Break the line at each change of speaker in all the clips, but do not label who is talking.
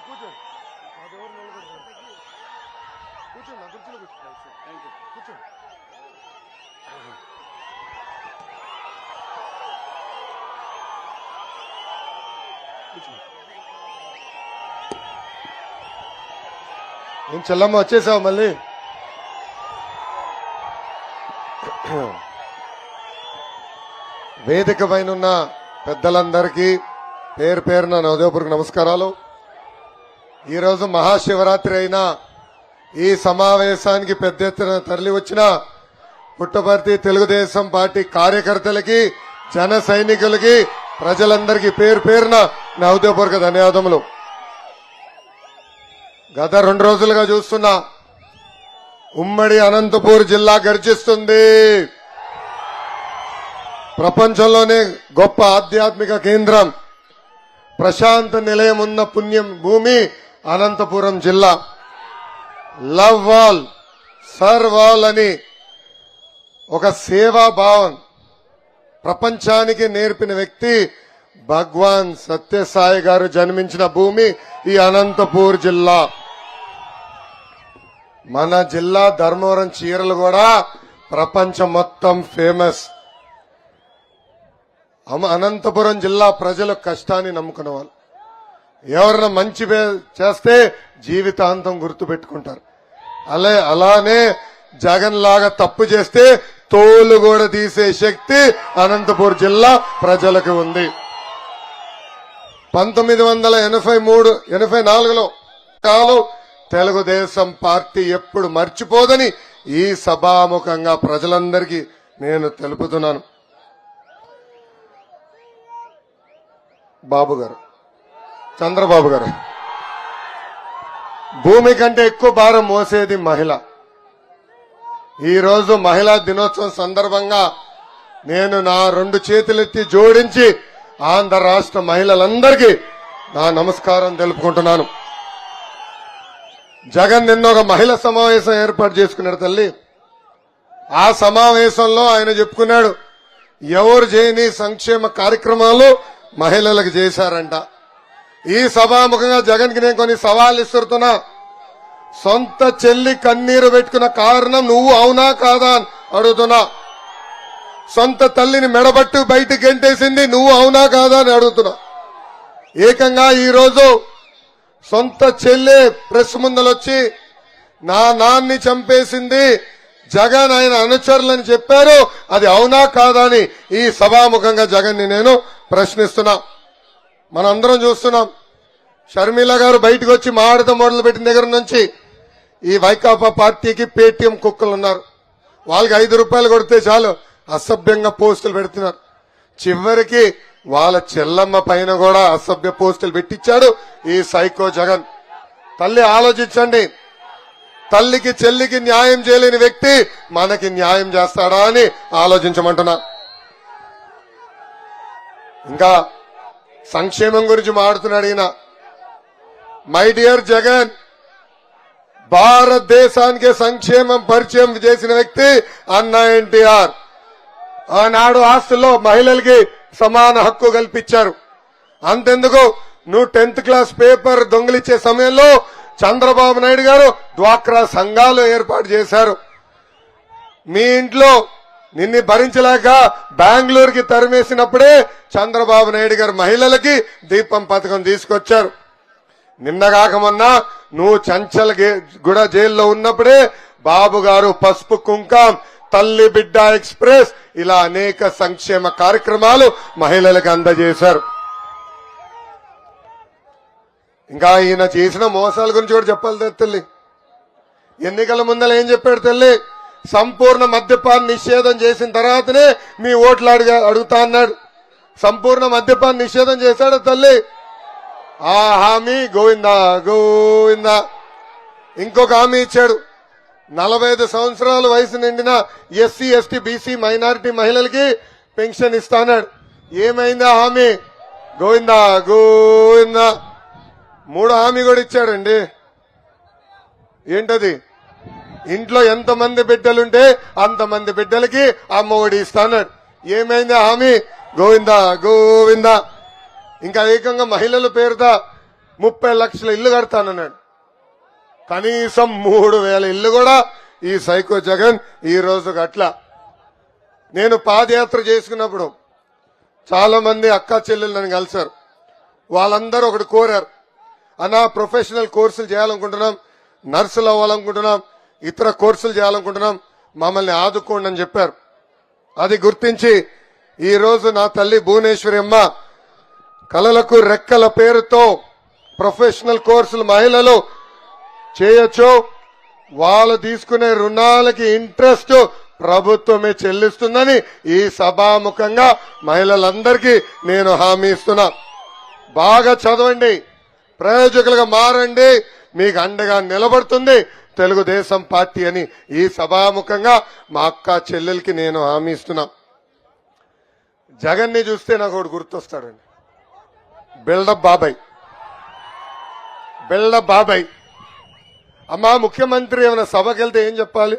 కూర్చోండి కూర్చోండి అదెవరు నిలబడతారు కూర్చోండి నా కుర్చీలో కూర్చోండి కూర్చోండి ఏం చెల్లమ్మ వచ్చేసావు మళ్ళీ వేదిక పైన ఉన్న పెద్దలందరికీ పేరు పేరున నా హృదయపూర్వక నమస్కారాలు. ఈరోజు మహాశివరాత్రి అయినా ఈ సమావేశానికి పెద్ద ఎత్తున తరలి వచ్చిన పుట్టపర్తి తెలుగుదేశం పార్టీ కార్యకర్తలకి జన సైనికులకి ప్రజలందరికీ పేరు పేరున నా హృదయపూర్వక ధన్యవాదములు. గత 2 రోజులుగా చూస్తున్నా ఉమ్మడి అనంతపూర్ జిల్లా గర్జిస్తుంది. ప్రపంచంలోనే గొప్ప ఆధ్యాత్మిక కేంద్రం, ప్రశాంత నిలయం ఉన్న పుణ్యం భూమి అనంతపురం జిల్లా. లవ్ వాల్ సర్వ్ వాల్ అని ఒక సేవా భావం ప్రపంచానికి నేర్పిన వ్యక్తి భగవాన్ సత్యసాయి గారు జన్మించిన భూమి ఈ అనంతపూర్ జిల్లా. మన జిల్లా ధర్మవరం చీరలు కూడా ప్రపంచం మొత్తం ఫేమస్. అనంతపురం జిల్లా ప్రజల కష్టాన్ని నమ్ముకున్న వాళ్ళు ఎవరైనా మంచి చేస్తే జీవితాంతం గుర్తుపెట్టుకుంటారు. అలానే జగన్ లాగా తప్పు చేస్తే తోలు కూడా తీసే శక్తి అనంతపూర్ జిల్లా ప్రజలకు ఉంది. 1984లో తెలుగుదేశం పార్టీ ఎప్పుడు మర్చిపోదని ఈ సభాముఖంగా ప్రజలందరికీ నేను తెలుపుతున్నాను. బాబు గారు, చంద్రబాబు గారు, భూమి కంటే ఎక్కువ భారం మోసేది మహిళ. ఈరోజు మహిళా దినోత్సవం సందర్భంగా నేను నా 2 చేతులెత్తి జోడించి ఆంధ్ర రాష్ట్ర మహిళలందరికీ నా నమస్కారం తెలుపుకుంటున్నాను. జగన్ నిన్న ఒక మహిళా సమావేశం ఏర్పాటు చేసుకున్నాడు తల్లి. ఆ సమావేశంలో ఆయన చెప్పుకున్నాడు, ఎవరు చేయని సంక్షేమ కార్యక్రమాలు మహిళలకు చేశారంట. ఈ సభాముఖంగా జగన్ కి నేను కొన్ని సవాళ్లు ఇస్తున్నా. సొంత చెల్లి కన్నీరు పెట్టుకున్న కారణం నువ్వు అవునా కాదా అని అడుగుతున్నా. సొంత తల్లిని మెడబట్టు బయటికి గెంటేసింది నువ్వు అవునా కాదా అని అడుగుతున్నా. ఏకంగా ఈరోజు సొంత చెల్లె ప్రెస్ ముందలొచ్చి నా నాన్ని చంపేసింది జగన్ ఆయన అనుచరులని చెప్పారు, అది అవునా కాదా అని ఈ సభాముఖంగా జగన్ ని నేను ప్రశ్నిస్తున్నా. మనందరం చూస్తున్నాం, షర్మిల గారు బయటకు వచ్చి మాట్లాడటం మొదలు పెట్టిన దగ్గర నుంచి ఈ వైకాపా పార్టీకి పేటీఎం కుక్కలు ఉన్నారు. వాళ్ళకి 5 రూపాయలు కొడితే చాలు అసభ్యంగా పోస్టులు పెడుతున్నారు. చివరికి వాళ్ళ చెల్లమ్మ పైన కూడా అసభ్య పోస్టులు పెట్టించాడు ఈ సైకో జగన్. తల్లి ఆలోచించండి, తల్లికి చెల్లికి న్యాయం చేయలేని వ్యక్తి మనకి న్యాయం చేస్తాడా అని ఆలోచించమంటున్నా. ఇంకా సంక్షేమం గురించి మాట్లాడుతున్నాడు ఈయన. మై డియర్ జగన్, భారతదేశానికి సంక్షేమం పరిచయం చేసిన వ్యక్తి అన్న ఎన్టీఆర్. ఆనాడు ఆస్తుల్లో మహిళలకి సమాన హక్కు కల్పించారు. అంతెందుకు, నువ్వు 10th క్లాస్ పేపర్ దొంగిలిచ్చే సమయంలో చంద్రబాబు నాయుడు గారు డ్వాక్రా సంఘాలు ఏర్పాటు చేశారు. మీ ఇంట్లో నిన్ను భరించలేక బెంగళూరుకి తరిమేసినప్పుడే చంద్రబాబు నాయుడు గారు మహిళలకి దీపం పథకం తీసుకొచ్చారు. నిన్నగాక మొన్న నువ్వు చంచల్ గూడ జైల్లో ఉన్నప్పుడే బాబు గారు పసుపు కుంకం, తల్లి బిడ్డ ఎక్స్ప్రెస్ ఇలా అనేక సంక్షేమ కార్యక్రమాలు మహిళలకు అందజేశారు. ఇంకా ఈయన చేసిన మోసాల గురించి కూడా చెప్పాలి తల్లి. ఎన్నికల ముందర ఏం చెప్పాడు తల్లి, సంపూర్ణ మద్యపాన నిషేధం చేసిన తర్వాతనే మీ ఓట్లు అడుగుతా అన్నాడు. సంపూర్ణ మద్యపాన నిషేధం చేశాడు తల్లి. ఆ హామీ గోవిందా గోవిందా. ఇంకొక హామీ ఇచ్చాడు, 45 సంవత్సరాల వయసు నిండిన ఎస్సీ ఎస్టీ బీసీ మైనారిటీ మహిళలకి పెన్షన్ ఇస్తాన్నాడు. ఏమైందా హామీ? గోవిందా గోవిందా. 3 హామీ కూడా ఇచ్చాడండి. ఏంటది? ఇంట్లో ఎంతమంది బిడ్డలుంటే అంతమంది బిడ్డలకి అమ్మఒడి ఇస్తాన్నాడు. ఏమైంది హామీ? గోవిందా గోవిందా. ఇంకా ఏకంగా మహిళల పేరుతో 30 లక్షల ఇల్లు కడతానన్నాడు. కనీసం 3,000 ఇల్లు కూడా ఈ సైకో జగన్ ఈ రోజు అట్లా. నేను పాదయాత్ర చేసుకున్నప్పుడు చాలా మంది అక్కా చెల్లెలు నన్ను కలిశారు. వాళ్ళందరూ ఒకటి కోరారు, అన్నా ప్రొఫెషనల్ కోర్సులు చేయాలనుకుంటున్నాం, నర్సులు అవ్వాలనుకుంటున్నాం, ఇతర కోర్సులు చేయాలనుకుంటున్నాం, మమ్మల్ని ఆదుకోండి అని చెప్పారు. అది గుర్తించి ఈ రోజు నా తల్లి భువనేశ్వరి అమ్మ కలలకు రెక్కల పేరుతో ప్రొఫెషనల్ కోర్సులు మహిళలు చేయొచ్చు, వాళ్ళు తీసుకునే రుణాలకి ఇంట్రెస్ట్ ప్రభుత్వమే చెల్లిస్తుందని ఈ సభాముఖంగా మహిళలందరికీ నేను హామీ ఇస్తున్నా. బాగా చదవండి, ప్రయోజకులుగా మారండి, మీకు అండగా నిలబడుతుంది తెలుగుదేశం పార్టీ అని ఈ సభాముఖంగా మా అక్క చెల్లెలకి నేను హామీ ఇస్తున్నా. జగన్ ని చూస్తే నాకు ఒకటి గుర్తొస్తాడండి, బిల్డప్ బాబాయ్. బిల్డప్ బాబాయ్ అమ్మా, ముఖ్యమంత్రి ఏమైనా సభకి వెళ్తే ఏం చెప్పాలి?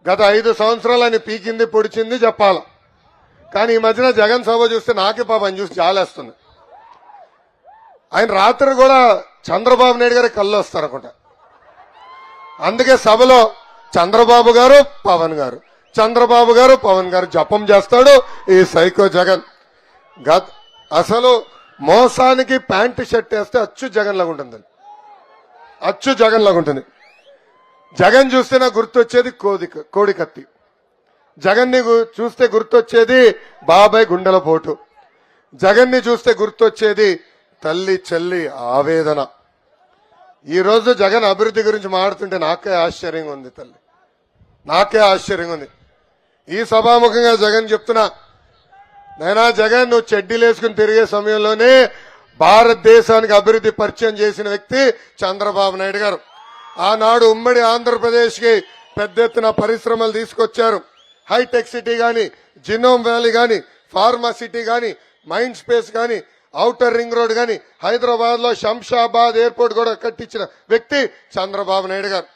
గత 5 సంవత్సరాలు ఆయన పీకింది పొడిచింది చెప్పాల. కానీ ఈ మధ్యన జగన్ సభ చూస్తే నాకే పాపం చూసి జాలేస్తుంది. ఆయన రాత్రి కూడా చంద్రబాబు నాయుడు గారి కళ్ళు వస్తారనుకుంటా. అందుకే సభలో చంద్రబాబు గారు పవన్ గారు, చంద్రబాబు గారు పవన్ గారు జపం చేస్తాడు ఈ సైకో జగన్. అసలు మోసానికి ప్యాంటు షర్ట్ వేస్తే అచ్చు జగన్ లాగా ఉంటుంది, అచ్చు జగన్ లాగా ఉంటుంది. జగన్ చూస్తే నాకు గుర్తొచ్చేది కోడి కత్తి, జగన్ ని చూస్తే గుర్తొచ్చేది బాబాయ్ గుండెల పోటు, జగన్ ని చూస్తే గుర్తొచ్చేది తల్లి చెల్లి ఆవేదన. ఈ రోజు జగన్ అభివృద్ధి గురించి మాట్లాడుతుంటే నాకే ఆశ్చర్యంగా ఉంది తల్లి, నాకే ఆశ్చర్యంగా ఉంది. ఈ సభాముఖంగా జగన్ చెప్తున్నా, నైనా జగన్ నువ్వు చెడ్డీలేసుకుని తిరిగే సమయంలోనే భారతదేశానికి అభివృద్ధి పరిచయం చేసిన వ్యక్తి చంద్రబాబు నాయుడు గారు. ఆనాడు ఉమ్మడి ఆంధ్రప్రదేశ్ కి పెద్ద ఎత్తున పరిశ్రమలు తీసుకొచ్చారు. హైటెక్ సిటీ గాని, జినోమ్ వ్యాలీ గాని, ఫార్మా సిటీ గాని, మైండ్ స్పేస్ గాని, ఔటర్ రింగ్ రోడ్ గాని, హైదరాబాద్ లో శంషాబాద్ ఎయిర్పోర్ట్ కూడా కట్టించిన వ్యక్తి చంద్రబాబు నాయుడు గారు.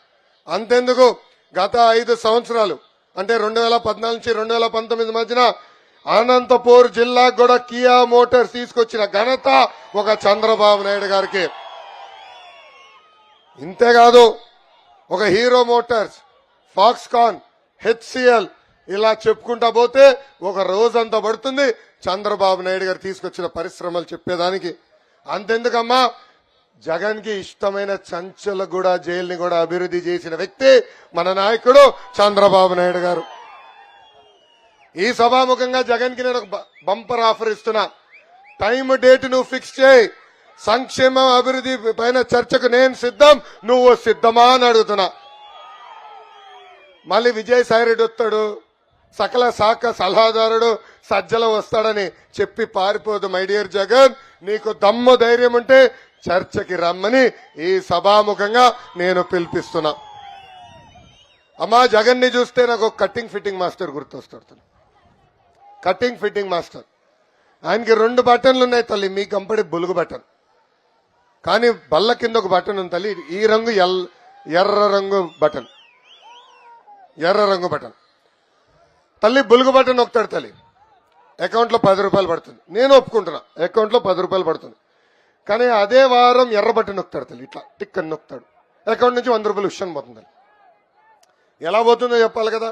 అంతెందుకు గత 5 సంవత్సరాలు అంటే 2014 నుంచి 2019 మధ్యన అనంతపూర్ జిల్లాకు కూడా కియా మోటార్స్ తీసుకొచ్చిన ఘనత ఒక చంద్రబాబు నాయుడు గారికి. ఇంతేకాదు ఒక హీరో మోటార్స్, ఫాక్స్కాన్, హెచ్సిఎల్ ఇలా చెప్పుకుంటా పోతే ఒక రోజంతా పడుతుంది చంద్రబాబు నాయుడు గారు తీసుకొచ్చిన పరిశ్రమలు చెప్పేదానికి. అంతెందుకమ్మా, జగన్ కి ఇష్టమైన చంచలగూడ జైలుని కూడా అభివృద్ధి చేసిన వ్యక్తి మన నాయకుడు చంద్రబాబు నాయుడు గారు. ఈ సభాముఖంగా జగన్ కి నేను ఒక బంపర్ ఆఫర్ ఇస్తున్నా. టైం డేట్ నువ్వు ఫిక్స్ చేయి, సంక్షేమ అభివృద్ధి పైన చర్చకు నేను సిద్ధం, నువ్వు సిద్ధమా అని అడుగుతున్నా. మళ్ళీ విజయసాయిరెడ్డి వస్తాడు, సకల శాఖ సలహాదారుడు సజ్జల వస్తాడని చెప్పి పారిపోదు. మై డియర్ జగన్, నీకు దమ్ము ధైర్యం ఉంటే చర్చకి రమ్మని ఈ సభాముఖంగా నేను పిలిపిస్తున్నా. అమ్మా, జగన్ ని చూస్తే నాకు కటింగ్ ఫిట్టింగ్ మాస్టర్ గుర్తొస్తాడు. కటింగ్ ఫిట్టింగ్ మాస్టర్, ఆయనకి 2 బటన్లు ఉన్నాయి తల్లి, మీ కంపెనీ బులుగు బటన్, కానీ బల్ల కింద ఒక బటన్ ఉంది తల్లి, ఈ రంగు ఎర్ర రంగు బటన్, ఎర్ర రంగు బటన్ తల్లి. బులుగు బటన్ నొక్కుతాడు తల్లి, అకౌంట్ లో 10 రూపాయలు పడుతుంది. నేను ఒప్పుకుంటున్నా, అకౌంట్ లో 10 రూపాయలు పడుతుంది. కానీ అదే వారం ఎర్ర బటన్ నొక్కుతాడు తల్లి, ఇట్లా టిక్ అని నొక్కుతాడు, అకౌంట్ నుంచి 100 రూపాయలు విషయం పోతుంది. ఎలా పోతుందో చెప్పాలి కదా.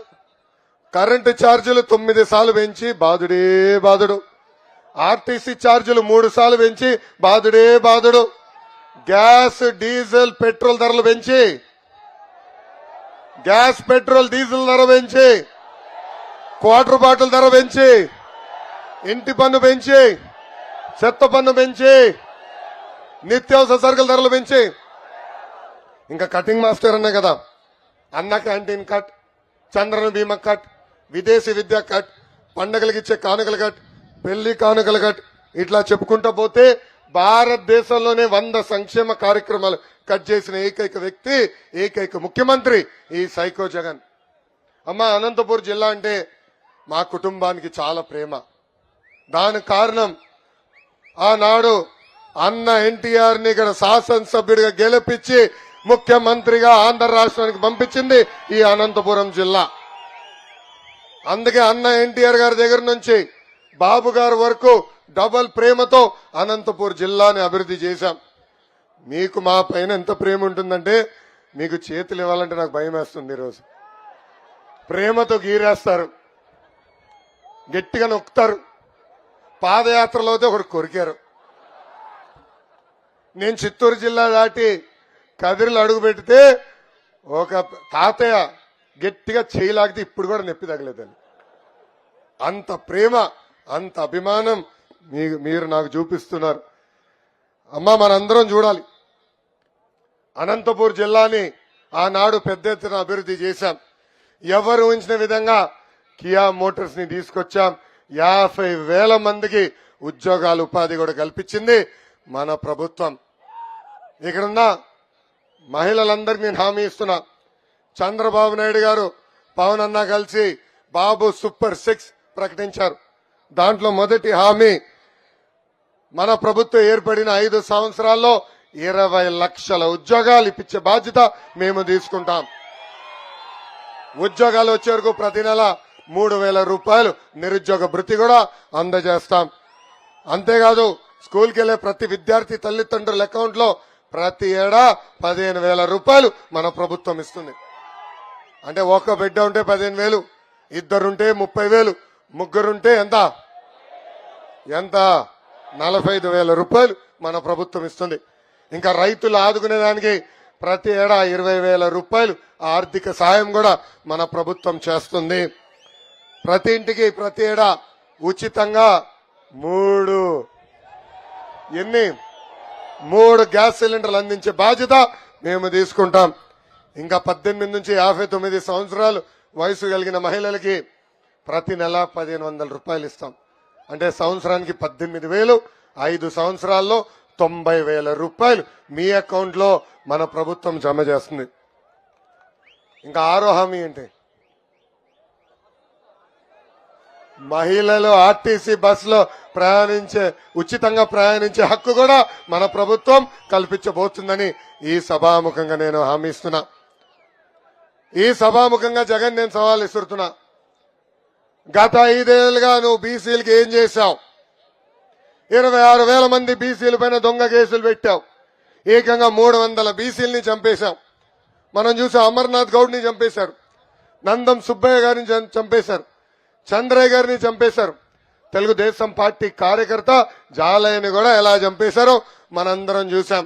కరెంటు ఛార్జీలు 9 సార్లు పెంచి బాధుడే బాధుడు, ఆర్టీసీ ఛార్జీలు 3 సార్లు పెంచి బాధుడే బాధుడు, గ్యాస్ డీజిల్ పెట్రోల్ ధరలు పెంచి, గ్యాస్ పెట్రోల్ డీజిల్ ధర పెంచి, క్వార్టర్ బాటిల్ ధర పెంచి, ఇంటి పన్ను పెంచి, చెత్త పన్ను పెంచి, నిత్యావసర సరుకుల ధరలు పెంచి, ఇంకా కటింగ్ మాస్టర్ అన్నా కదా, అన్న క్యాంటీన్ కట్, చంద్రన బీమా కట్, విదేశీ విద్య కట్, పండగలకు ఇచ్చే కానుకలు కట్, పెళ్లి కానుకలు కట్, ఇట్లా చెప్పుకుంటూ పోతే భారతదేశంలోనే 100 సంక్షేమ కార్యక్రమాలు కట్ చేసిన ఏకైక వ్యక్తి, ఏకైక ముఖ్యమంత్రి ఈ సైకో జగన్. అమ్మ, అనంతపూర్ జిల్లా అంటే మా కుటుంబానికి చాలా ప్రేమ. దానికి కారణం ఆనాడు అన్న ఎన్టీఆర్ ని ఇక్కడ శాసనసభ్యుడిగా గెలిపించి ముఖ్యమంత్రిగా ఆంధ్ర రాష్ట్రానికి పంపించింది ఈ అనంతపురం జిల్లా. అందుకే అన్న ఎన్టీఆర్ గారి దగ్గర నుంచి బాబు గారి వరకు డబల్ ప్రేమతో అనంతపూర్ జిల్లాని అభివృద్ధి చేశాం. మీకు మా పైన ఎంత ప్రేమ ఉంటుందంటే మీకు చేతులు ఇవ్వాలంటే నాకు భయం వేస్తుంది. ఈరోజు ప్రేమతో గీరేస్తారు, గట్టిగా నొక్కుతారు. పాదయాత్రలో అయితే ఒకటి కొరికారు. నేను చిత్తూరు జిల్లా దాటి కదిరిలో అడుగు పెడితే ఒక తాతయ్య గట్టిగా చేయలాగితే ఇప్పుడు కూడా నొప్పి తగలేదని. అంత ప్రేమ, అంత అభిమానం మీరు నాకు చూపిస్తున్నారు. అమ్మా, మనందరం చూడాలి. అనంతపూర్ జిల్లాని ఆనాడు పెద్ద ఎత్తున అభివృద్ధి చేశాం. ఎవరు ఊహించిన విధంగా కియా మోటార్స్ ని తీసుకొచ్చాం. 50,000 మందికి ఉద్యోగాలు, ఉపాధి కూడా కల్పించింది మన ప్రభుత్వం. ఇక్కడున్న మహిళలందరికీ నేను హామీ ఇస్తున్నా. చంద్రబాబు నాయుడు గారు, పవన్ అన్న కలిసి బాబు సూపర్ 6 ప్రకటించారు. దాంట్లో మొదటి హామీ, మన ప్రభుత్వం ఏర్పడిన 5 సంవత్సరాల్లో 20 లక్షల ఉద్యోగాలు ఇప్పించే బాధ్యత మేము తీసుకుంటాం. ఉద్యోగాలు వచ్చే వరకు ప్రతి నెల 3,000 రూపాయలు నిరుద్యోగ భృతి కూడా అందజేస్తాం. అంతేకాదు, స్కూల్కి వెళ్లే ప్రతి విద్యార్థి తల్లిదండ్రుల అకౌంట్ లో ప్రతి ఏడా 15,000 రూపాయలు మన ప్రభుత్వం ఇస్తుంది. అంటే ఒక బిడ్డ ఉంటే 15,000, ఇద్దరుంటే 30,000, ముగ్గురుంటే ఎంత 45,000 రూపాయలు మన ప్రభుత్వం ఇస్తుంది. ఇంకా రైతులు ఆదుకునేదానికి ప్రతి ఏడా 20,000 రూపాయలు ఆర్థిక సాయం కూడా మన ప్రభుత్వం చేస్తుంది. ప్రతి ఇంటికి ప్రతి ఏడా ఉచితంగా 3 గ్యాస్ సిలిండర్లు అందించే బాధ్యత మేము తీసుకుంటాం. ఇంకా 18 నుంచి 59 సంవత్సరాలు వయసు కలిగిన మహిళలకి ప్రతి నెల 1,500 రూపాయలు ఇస్తాం. అంటే సంవత్సరానికి 18,000, 5 సంవత్సరాల్లో 90,000 రూపాయలు మీ అకౌంట్ లో మన ప్రభుత్వం జమ చేస్తుంది. ఇంకా 6వ హామీ ఏంటి? మహిళలు ఆర్టీసీ బస్సులో ఉచితంగా ప్రయాణించే హక్కు కూడా మన ప్రభుత్వం కల్పించబోతుందని ఈ సభాముఖంగా నేను హామీ ఇస్తున్నా. ఈ సభాముఖంగా జగన్ నేను సవాల్ ఇస్తున్నా. గత 5 ఏళ్లుగా నువ్వు బీసీలకి ఏం చేశావు? 26,000 మంది బీసీల పైన దొంగ కేసులు పెట్టావు. ఏకంగా 300 బీసీలని చంపేశాం. మనం చూసాం, అమర్నాథ్ గౌడ్ ని చంపేశారు, నందం సుబ్బయ్య గారిని చంపేశారు, చంద్రయ్య గారిని చంపేశారు. తెలుగుదేశం పార్టీ కార్యకర్త జాలయ్యని కూడా ఎలా చంపేశారో మనందరం చూసాం.